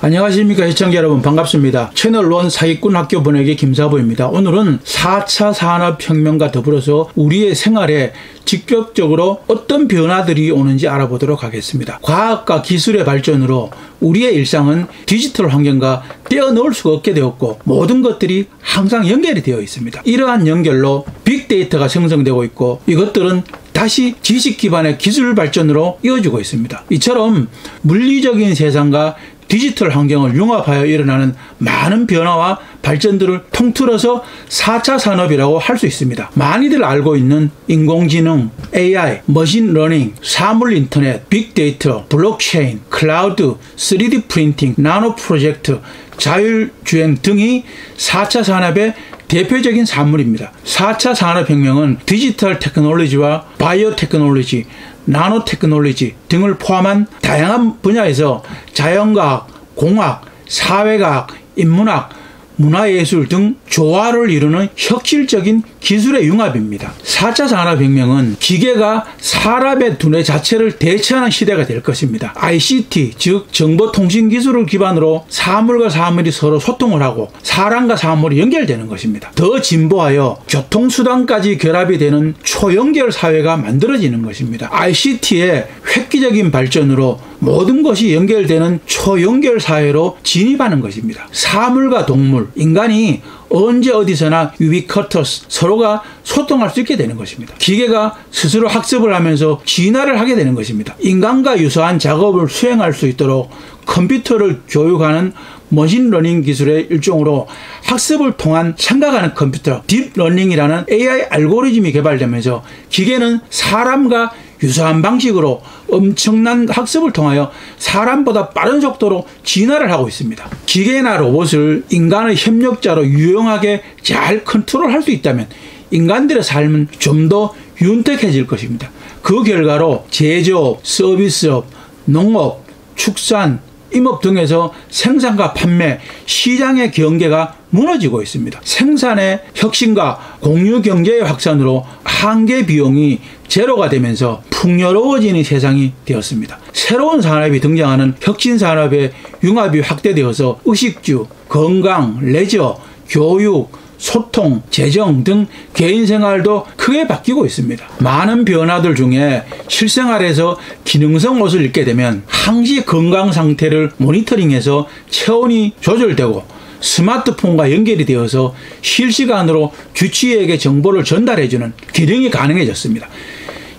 안녕하십니까 시청자 여러분, 반갑습니다. 채널1 사기꾼 학교 보내기 김사부입니다. 오늘은 4차 산업혁명과 더불어서 우리의 생활에 직접적으로 어떤 변화들이 오는지 알아보도록 하겠습니다. 과학과 기술의 발전으로 우리의 일상은 디지털 환경과 떼어놓을 수가 없게 되었고, 모든 것들이 항상 연결이 되어 있습니다. 이러한 연결로 빅데이터가 생성되고 있고, 이것들은 다시 지식 기반의 기술 발전으로 이어지고 있습니다. 이처럼 물리적인 세상과 디지털 환경을 융합하여 일어나는 많은 변화와 발전들을 통틀어서 4차 산업이라고 할 수 있습니다. 많이들 알고 있는 인공지능, AI, 머신러닝, 사물인터넷, 빅데이터, 블록체인, 클라우드, 3D 프린팅, 나노 프로젝트, 자율주행 등이 4차 산업의 대표적인 산물입니다. 4차 산업혁명은 디지털 테크놀로지와 바이오 테크놀로지, 나노 테크놀로지 등을 포함한 다양한 분야에서 자연과학, 공학, 사회과학, 인문학, 문화예술 등 조화를 이루는 혁실적인 기술의 융합입니다. 4차 산업혁명은 기계가 사람의 두뇌 자체를 대체하는 시대가 될 것입니다. ICT, 즉 정보통신기술을 기반으로 사물과 사물이 서로 소통을 하고 사람과 사물이 연결되는 것입니다. 더 진보하여 교통수단까지 결합이 되는 초연결 사회가 만들어지는 것입니다. ICT의 획기적인 발전으로 모든 것이 연결되는 초연결 사회로 진입하는 것입니다. 사물과 동물, 인간이 언제 어디서나 유비쿼터스, 서로가 소통할 수 있게 되는 것입니다. 기계가 스스로 학습을 하면서 진화를 하게 되는 것입니다. 인간과 유사한 작업을 수행할 수 있도록 컴퓨터를 교육하는 머신러닝 기술의 일종으로 학습을 통한 생각하는 컴퓨터, 딥러닝이라는 AI 알고리즘이 개발되면서 기계는 사람과 유사한 방식으로 엄청난 학습을 통하여 사람보다 빠른 속도로 진화를 하고 있습니다. 기계나 로봇을 인간의 협력자로 유용하게 잘 컨트롤할 수 있다면 인간들의 삶은 좀 더 윤택해질 것입니다. 그 결과로 제조업, 서비스업, 농업, 축산, 임업 등에서 생산과 판매, 시장의 경계가 무너지고 있습니다. 생산의 혁신과 공유 경제의 확산으로 한계 비용이 제로가 되면서 풍요로워지는 세상이 되었습니다. 새로운 산업이 등장하는 혁신 산업의 융합이 확대되어서 의식주, 건강, 레저, 교육, 소통, 재정 등 개인 생활도 크게 바뀌고 있습니다. 많은 변화들 중에 실생활에서 기능성 옷을 입게 되면 항시 건강 상태를 모니터링해서 체온이 조절되고 스마트폰과 연결이 되어서 실시간으로 주치의에게 정보를 전달해주는 기능이 가능해졌습니다.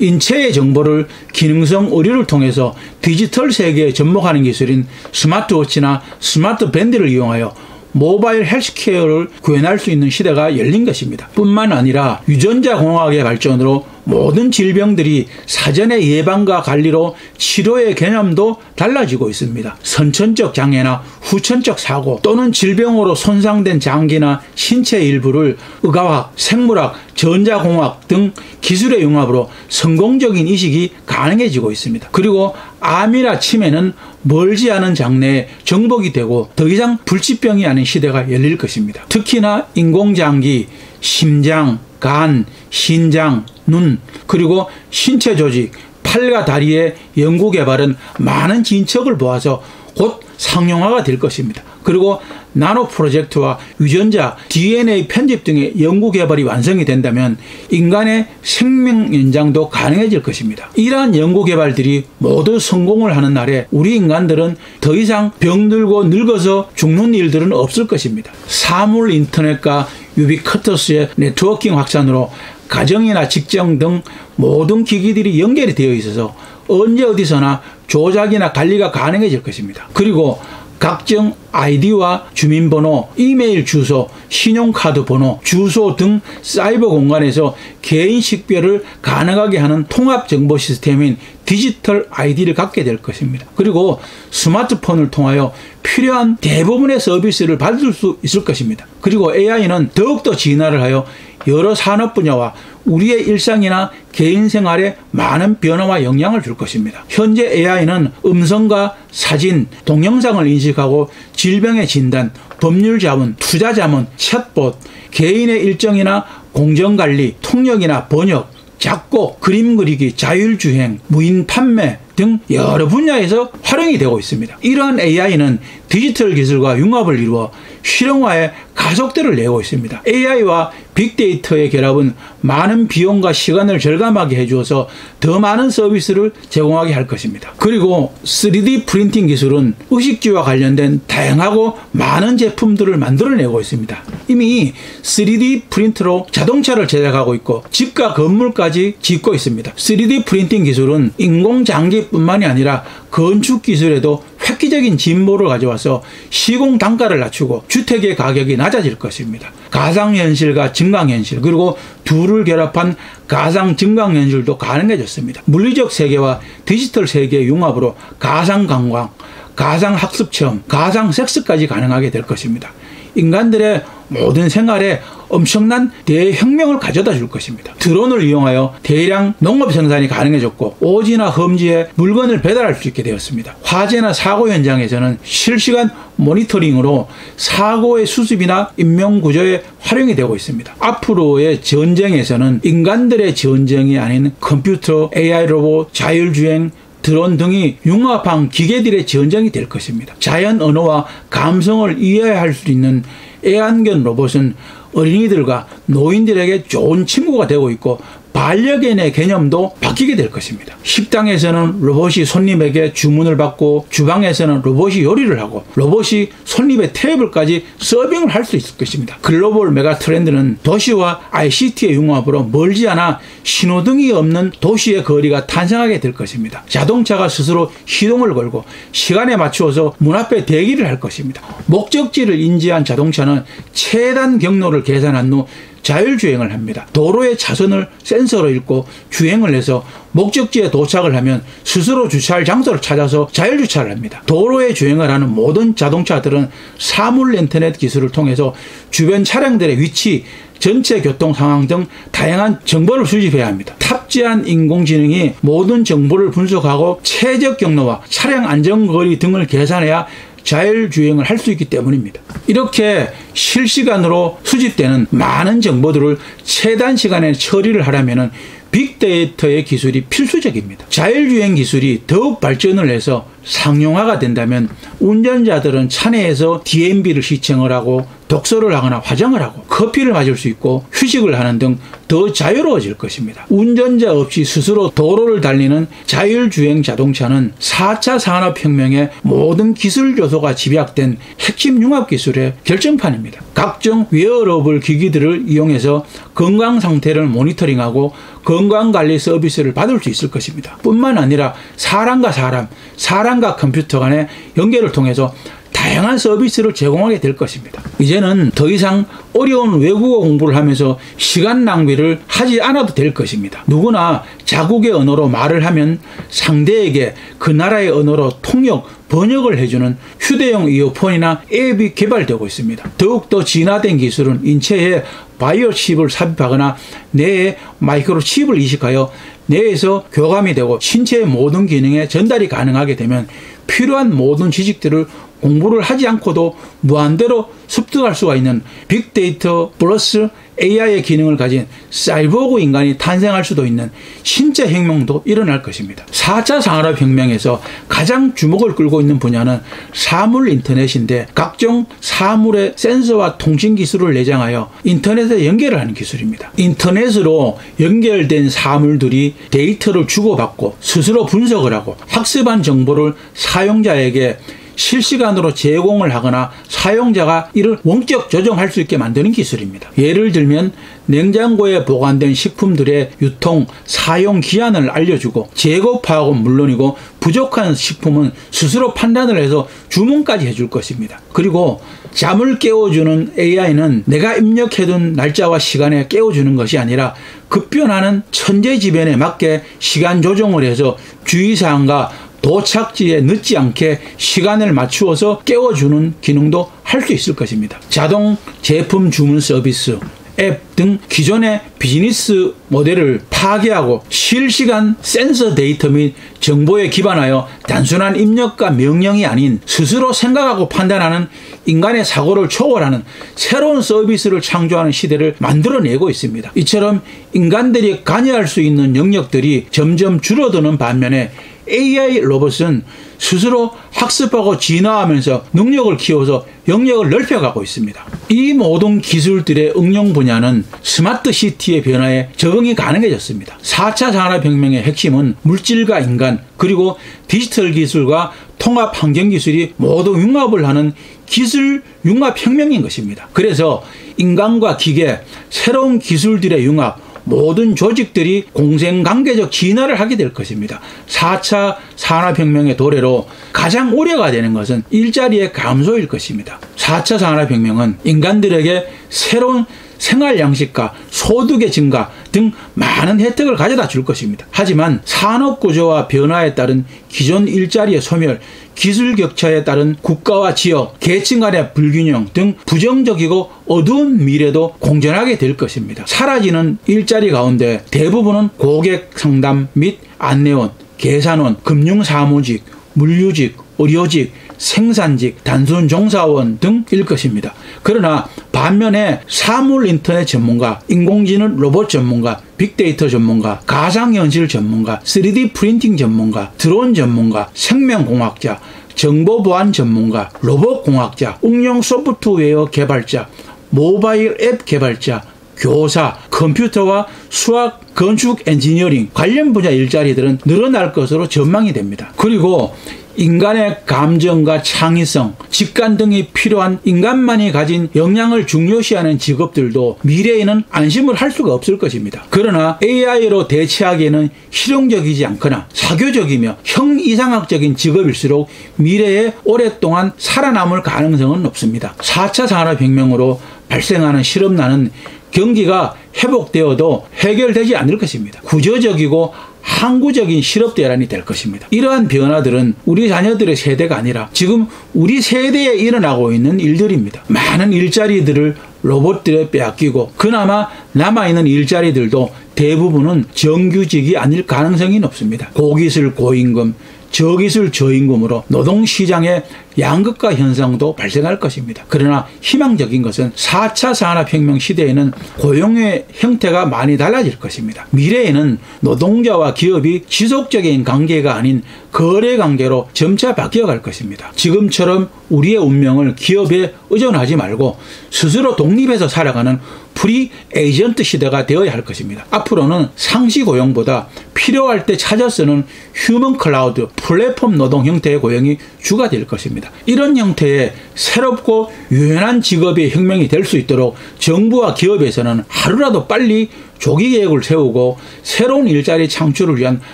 인체의 정보를 기능성 의료를 통해서 디지털 세계에 접목하는 기술인 스마트워치나 스마트 밴드를 이용하여 모바일 헬스케어를 구현할 수 있는 시대가 열린 것입니다. 뿐만 아니라 유전자 공학의 발전으로 모든 질병들이 사전의 예방과 관리로 치료의 개념도 달라지고 있습니다. 선천적 장애나 후천적 사고 또는 질병으로 손상된 장기나 신체 일부를 의과학, 생물학, 전자공학 등 기술의 융합으로 성공적인 이식이 가능해지고 있습니다. 그리고 암이나 치매는 멀지 않은 장래에 정복이 되고 더 이상 불치병이 아닌 시대가 열릴 것입니다. 특히나 인공장기, 심장, 간, 신장, 눈, 그리고 신체 조직, 팔과 다리의 연구개발은 많은 진척을 보아서 곧 상용화가 될 것입니다. 그리고 나노 프로젝트와 유전자, DNA 편집 등의 연구개발이 완성이 된다면 인간의 생명 연장도 가능해질 것입니다. 이러한 연구개발들이 모두 성공을 하는 날에 우리 인간들은 더 이상 병들고 늙어서 죽는 일들은 없을 것입니다. 사물 인터넷과 유비쿼터스의 네트워킹 확산으로 가정이나 직장 등 모든 기기들이 연결이 되어 있어서 언제 어디서나 조작이나 관리가 가능해질 것입니다. 그리고 각종 아이디와 주민번호, 이메일 주소, 신용카드 번호, 주소 등 사이버 공간에서 개인 식별을 가능하게 하는 통합 정보 시스템인 디지털 아이디를 갖게 될 것입니다. 그리고 스마트폰을 통하여 필요한 대부분의 서비스를 받을 수 있을 것입니다. 그리고 AI는 더욱더 진화를 하여 여러 산업 분야와 우리의 일상이나 개인 생활에 많은 변화와 영향을 줄 것입니다. 현재 AI는 음성과 사진, 동영상을 인식하고 질병의 진단, 법률 자문, 투자 자문, 챗봇, 개인의 일정이나 공정관리, 통역이나 번역, 작곡, 그림 그리기, 자율주행, 무인 판매 등 여러 분야에서 활용이 되고 있습니다. 이러한 AI는 디지털 기술과 융합을 이루어 실용화에 가속도를 내고 있습니다. AI와 빅데이터의 결합은 많은 비용과 시간을 절감하게 해주어서 더 많은 서비스를 제공하게 할 것입니다. 그리고 3D 프린팅 기술은 의식주와 관련된 다양하고 많은 제품들을 만들어내고 있습니다. 이미 3D 프린터로 자동차를 제작하고 있고 집과 건물까지 짓고 있습니다. 3D 프린팅 기술은 인공장기뿐만이 아니라 건축 기술에도 획기적인 진보를 가져와서 시공 단가를 낮추고 주택의 가격이 낮아질 것입니다. 가상현실과 증강현실 그리고 둘을 결합한 가상 증강현실도 가능해졌습니다. 물리적 세계와 디지털 세계의 융합으로 가상관광, 가상학습체험, 가상섹스까지 가능하게 될 것입니다. 인간들의 모든 생활에 엄청난 대혁명을 가져다 줄 것입니다. 드론을 이용하여 대량 농업 생산이 가능해졌고 오지나 험지에 물건을 배달할 수 있게 되었습니다. 화재나 사고 현장에서는 실시간 모니터링으로 사고의 수습이나 인명구조에 활용이 되고 있습니다. 앞으로의 전쟁에서는 인간들의 전쟁이 아닌 컴퓨터, AI 로봇, 자율주행, 드론 등이 융합한 기계들의 전쟁이 될 것입니다. 자연 언어와 감성을 이해할 수 있는 애완견 로봇은 어린이들과 노인들에게 좋은 친구가 되고 있고 반려견의 개념도 바뀌게 될 것입니다. 식당에서는 로봇이 손님에게 주문을 받고 주방에서는 로봇이 요리를 하고 로봇이 손님의 테이블까지 서빙을 할 수 있을 것입니다. 글로벌 메가 트렌드는 도시와 ICT의 융합으로 멀지 않아 신호등이 없는 도시의 거리가 탄생하게 될 것입니다. 자동차가 스스로 시동을 걸고 시간에 맞추어서 문 앞에 대기를 할 것입니다. 목적지를 인지한 자동차는 최단 경로를 계산한 후 자율주행을 합니다. 도로의 차선을 센서로 읽고 주행을 해서 목적지에 도착을 하면 스스로 주차할 장소를 찾아서 자율주차를 합니다. 도로에 주행을 하는 모든 자동차들은 사물 인터넷 기술을 통해서 주변 차량들의 위치, 전체 교통 상황 등 다양한 정보를 수집해야 합니다. 탑재한 인공지능이 모든 정보를 분석하고 최적 경로와 차량 안전거리 등을 계산해야 자율주행을 할 수 있기 때문입니다. 이렇게 실시간으로 수집되는 많은 정보들을 최단 시간에 처리를 하려면 빅데이터의 기술이 필수적입니다. 자율주행 기술이 더욱 발전을 해서 상용화가 된다면 운전자들은 차 내에서 DMB를 시청을 하고 독서를 하거나 화장을 하고 커피를 마실 수 있고 휴식을 하는 등 더 자유로워질 것입니다. 운전자 없이 스스로 도로를 달리는 자율주행 자동차는 4차 산업혁명의 모든 기술 요소가 집약된 핵심 융합기술의 결정판입니다. 각종 웨어러블 기기들을 이용해서 건강 상태를 모니터링하고 건강관리 서비스를 받을 수 있을 것입니다. 뿐만 아니라 사람과 사람, 사람과 컴퓨터 간의 연결을 통해서 다양한 서비스를 제공하게 될 것입니다. 이제는 더 이상 어려운 외국어 공부를 하면서 시간 낭비를 하지 않아도 될 것입니다. 누구나 자국의 언어로 말을 하면 상대에게 그 나라의 언어로 통역, 번역을 해주는 휴대용 이어폰이나 앱이 개발되고 있습니다. 더욱더 진화된 기술은 인체에 바이오칩을 삽입하거나 뇌에 마이크로칩을 이식하여 뇌에서 교감이 되고 신체의 모든 기능에 전달이 가능하게 되면 필요한 모든 지식들을 공부를 하지 않고도 무한대로 습득할 수가 있는 빅데이터 플러스 AI의 기능을 가진 사이보그 인간이 탄생할 수도 있는 신체 혁명도 일어날 것입니다. 4차 산업혁명에서 가장 주목을 끌고 있는 분야는 사물 인터넷인데 각종 사물의 센서와 통신 기술을 내장하여 인터넷에 연결을 하는 기술입니다. 인터넷으로 연결된 사물들이 데이터를 주고받고 스스로 분석을 하고 학습한 정보를 사용자에게 실시간으로 제공을 하거나 사용자가 이를 원격 조정할 수 있게 만드는 기술입니다. 예를 들면 냉장고에 보관된 식품들의 유통, 사용 기한을 알려주고 재고 파악은 물론이고 부족한 식품은 스스로 판단을 해서 주문까지 해줄 것입니다. 그리고 잠을 깨워주는 AI는 내가 입력해둔 날짜와 시간에 깨워주는 것이 아니라 급변하는 천재지변에 맞게 시간 조정을 해서 주의사항과 도착지에 늦지 않게 시간을 맞추어서 깨워주는 기능도 할 수 있을 것입니다. 자동 제품 주문 서비스, 앱 등 기존의 비즈니스 모델을 파괴하고 실시간 센서 데이터 및 정보에 기반하여 단순한 입력과 명령이 아닌 스스로 생각하고 판단하는 인간의 사고를 초월하는 새로운 서비스를 창조하는 시대를 만들어내고 있습니다. 이처럼 인간들이 관여할 수 있는 영역들이 점점 줄어드는 반면에 AI 로봇은 스스로 학습하고 진화하면서 능력을 키워서 영역을 넓혀가고 있습니다. 이 모든 기술들의 응용 분야는 스마트 시티의 변화에 적응이 가능해졌습니다. 4차 산업혁명의 핵심은 물질과 인간 그리고 디지털 기술과 통합 환경기술이 모두 융합을 하는 기술 융합혁명인 것입니다. 그래서 인간과 기계, 새로운 기술들의 융합, 모든 조직들이 공생관계적 진화를 하게 될 것입니다. 4차 산업혁명의 도래로 가장 우려가 되는 것은 일자리의 감소일 것입니다. 4차 산업혁명은 인간들에게 새로운 생활 양식과 소득의 증가 등 많은 혜택을 가져다 줄 것입니다. 하지만 산업 구조와 변화에 따른 기존 일자리의 소멸, 기술 격차에 따른 국가와 지역, 계층 간의 불균형 등 부정적이고 어두운 미래도 공존하게 될 것입니다. 사라지는 일자리 가운데 대부분은 고객 상담 및 안내원, 계산원, 금융사무직, 물류직, 의료직, 생산직, 단순 종사원 등일 것입니다. 그러나 반면에 사물 인터넷 전문가, 인공지능 로봇 전문가, 빅데이터 전문가, 가상현실 전문가, 3D 프린팅 전문가, 드론 전문가, 생명공학자, 정보보안 전문가, 로봇공학자, 응용 소프트웨어 개발자, 모바일 앱 개발자, 교사, 컴퓨터와 수학, 건축, 엔지니어링 관련 분야 일자리들은 늘어날 것으로 전망이 됩니다. 그리고 인간의 감정과 창의성, 직관 등이 필요한 인간만이 가진 역량을 중요시하는 직업들도 미래에는 안심을 할 수가 없을 것입니다. 그러나 AI로 대체하기에는 실용적이지 않거나 사교적이며 형이상학적인 직업일수록 미래에 오랫동안 살아남을 가능성은 높습니다. 4차 산업혁명으로 발생하는 실업난은 경기가 회복되어도 해결되지 않을 것입니다. 구조적이고 항구적인 실업 대란이 될 것입니다. 이러한 변화들은 우리 자녀들의 세대가 아니라 지금 우리 세대에 일어나고 있는 일들입니다. 많은 일자리들을 로봇들에 빼앗기고 그나마 남아있는 일자리들도 대부분은 정규직이 아닐 가능성이 높습니다. 고기술 고임금, 저기술 저임금으로 노동시장의 양극화 현상도 발생할 것입니다. 그러나 희망적인 것은 4차 산업혁명 시대에는 고용의 형태가 많이 달라질 것입니다. 미래에는 노동자와 기업이 지속적인 관계가 아닌 거래 관계로 점차 바뀌어갈 것입니다. 지금처럼 우리의 운명을 기업에 의존하지 말고 스스로 독립해서 살아가는 프리 에이전트 시대가 되어야 할 것입니다. 앞으로는 상시 고용보다 필요할 때 찾아 쓰는 휴먼 클라우드 플랫폼 노동 형태의 고용이 주가 될 것입니다. 이런 형태의 새롭고 유연한 직업의 혁명이 될 수 있도록 정부와 기업에서는 하루라도 빨리 조기 계획을 세우고 새로운 일자리 창출을 위한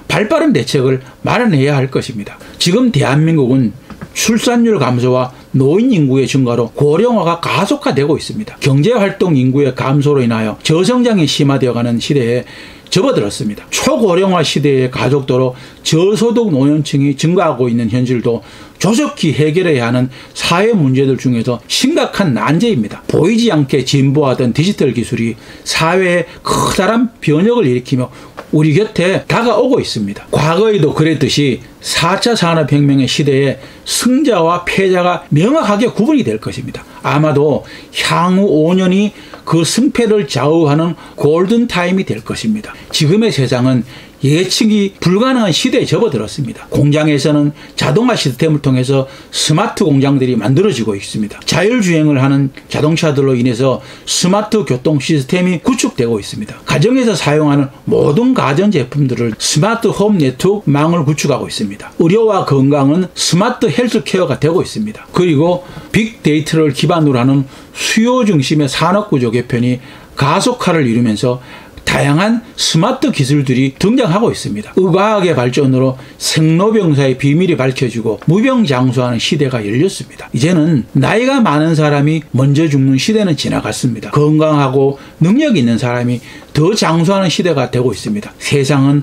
발빠른 대책을 마련해야 할 것입니다. 지금 대한민국은 출산율 감소와 노인 인구의 증가로 고령화가 가속화되고 있습니다. 경제활동 인구의 감소로 인하여 저성장이 심화되어가는 시대에 접어들었습니다. 초고령화 시대의 가족도로 저소득 노년층이 증가하고 있는 현실도 조속히 해결해야 하는 사회 문제들 중에서 심각한 난제입니다. 보이지 않게 진보하던 디지털 기술이 사회에 커다란 변혁을 일으키며 우리 곁에 다가오고 있습니다. 과거에도 그랬듯이 4차 산업혁명의 시대에 승자와 패자가 명확하게 구분이 될 것입니다. 아마도 향후 5년이 그 승패를 좌우하는 골든타임이 될 것입니다. 지금의 세상은 예측이 불가능한 시대에 접어들었습니다. 공장에서는 자동화 시스템을 통해서 스마트 공장들이 만들어지고 있습니다. 자율주행을 하는 자동차들로 인해서 스마트 교통 시스템이 구축되고 있습니다. 가정에서 사용하는 모든 가전제품들을 스마트 홈 네트워크망을 구축하고 있습니다. 의료와 건강은 스마트 헬스케어가 되고 있습니다. 그리고 빅데이터를 기반으로 하는 수요 중심의 산업구조 개편이 가속화를 이루면서 다양한 스마트 기술들이 등장하고 있습니다. 의과학의 발전으로 생로병사의 비밀이 밝혀지고 무병장수하는 시대가 열렸습니다. 이제는 나이가 많은 사람이 먼저 죽는 시대는 지나갔습니다. 건강하고 능력 있는 사람이 더 장수하는 시대가 되고 있습니다. 세상은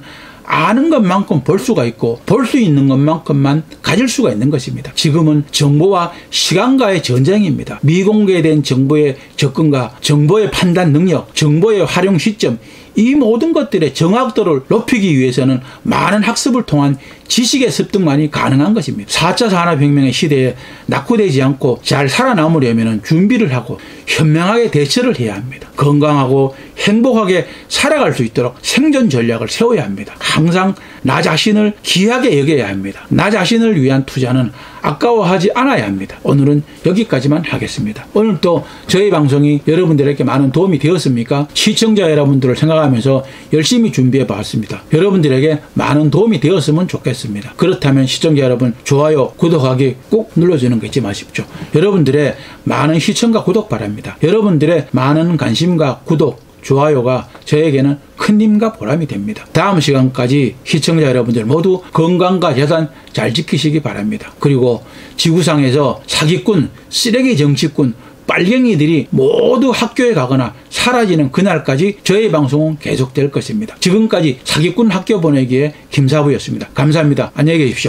아는 것만큼 볼 수가 있고 볼 수 있는 것만큼만 가질 수가 있는 것입니다. 지금은 정보와 시간과의 전쟁입니다. 미공개된 정보의 접근과 정보의 판단 능력, 정보의 활용 시점, 이 모든 것들의 정확도를 높이기 위해서는 많은 학습을 통한 지식의 습득만이 가능한 것입니다. 4차 산업혁명의 시대에 낙후되지 않고 잘 살아남으려면 준비를 하고 현명하게 대처를 해야 합니다. 건강하고 행복하게 살아갈 수 있도록 생존 전략을 세워야 합니다. 항상 나 자신을 귀하게 여겨야 합니다. 나 자신을 위한 투자는 아까워하지 않아야 합니다. 오늘은 여기까지만 하겠습니다. 오늘 또 저희 방송이 여러분들에게 많은 도움이 되었습니까? 시청자 여러분들을 생각하면서 열심히 준비해 봤습니다. 여러분들에게 많은 도움이 되었으면 좋겠습니다. 그렇다면 시청자 여러분, 좋아요, 구독하기 꼭 눌러주는 거 잊지 마십시오. 여러분들의 많은 시청과 구독 바랍니다. 여러분들의 많은 관심과 구독, 좋아요가 저에게는 큰 힘과 보람이 됩니다. 다음 시간까지 시청자 여러분들 모두 건강과 재산 잘 지키시기 바랍니다. 그리고 지구상에서 사기꾼, 쓰레기 정치꾼, 빨갱이들이 모두 학교에 가거나 사라지는 그날까지 저희 방송은 계속될 것입니다. 지금까지 사기꾼 학교 보내기의 김사부였습니다. 감사합니다. 안녕히 계십시오.